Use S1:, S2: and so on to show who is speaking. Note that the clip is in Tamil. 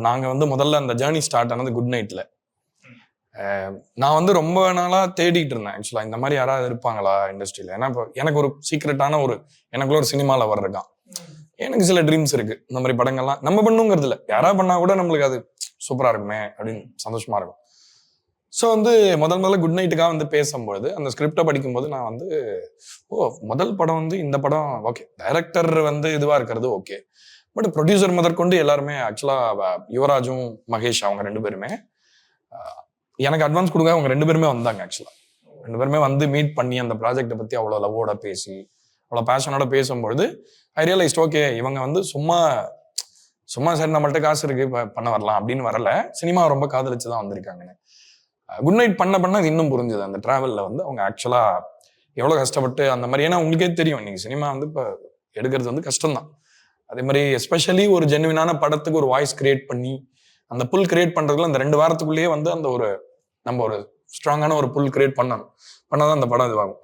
S1: நாங்க வந்து முதல்ல அந்த ஜேர்னி ஸ்டார்ட் ஆனது குட் நைட்ல. நான் வந்து ரொம்ப நாளா தேடிட்டு இருந்தேன் ஆக்சுவலா. இந்த மாதிரி யாராவது இருப்பாங்களா இண்டஸ்ட்ரியில? ஏன்னா இப்போ எனக்கு ஒரு சீக்ரெட்டான எனக்குள்ள ஒரு சினிமால இருக்கான். எனக்கு சில ட்ரீம்ஸ் இருக்கு. இந்த மாதிரி படங்கள்லாம் நம்ம பண்ணுங்கிறது இல்லை, யாராவது பண்ணா கூட நம்மளுக்கு அது சூப்பரா இருக்குமே அப்படின்னு சந்தோஷமா இருக்கும். ஸோ வந்து முதல்ல குட் நைட்டுக்காக வந்து பேசும்போது அந்த ஸ்கிரிப்டை படிக்கும்போது நான் வந்து முதல் படம் வந்து இந்த படம் ஓகே, டைரக்டர் வந்து இதுவா இருக்கிறது ஓகே, பட் ப்ரொடியூசர் முதற்கொண்டு எல்லாருமே ஆக்சுவலா யுவராஜும் மகேஷ் அவங்க 2 பேருமே எனக்கு அட்வான்ஸ் கொடுக்க அவங்க 2 பேருமே வந்தாங்க. ஆக்சுவலா 2 பேருமே வந்து மீட் பண்ணி அந்த ப்ராஜெக்டை பத்தி அவ்வளோ லவ்வோட பேசி அவ்வளோ பேஷனோட பேசும்பொழுது ஐ ரியலைஸ்ட் ஓகே, இவங்க வந்து சும்மா சரி நம்மள்ட்ட காசு இருக்கு பண்ண வரலாம் அப்படின்னு வரல, சினிமா ரொம்ப காதலிச்சு தான் வந்திருக்காங்கன்னு. குட் நைட் பண்ண அது இன்னும் புரிஞ்சுது. அந்த டிராவல்ல வந்து அவங்க ஆக்சுவலா எவ்வளவு கஷ்டப்பட்டு அந்த மாதிரி, ஏன்னா உங்களுக்கே தெரியும் இன்னைக்கு சினிமா வந்து இப்போ எடுக்கிறது வந்து கஷ்டம் தான். அதே மாதிரி எஸ்பெஷலி ஒரு ஜென்வினான படத்துக்கு ஒரு வாய்ஸ் கிரியேட் பண்ணி அந்த புல் கிரியேட் பண்றதுல அந்த 2 வாரத்துக்குள்ளேயே வந்து அந்த நம்ம ஒரு ஸ்ட்ராங்கான ஒரு புல் கிரியேட் பண்ணணும், பண்ணாதான் அந்த படம் இதுவாகும்.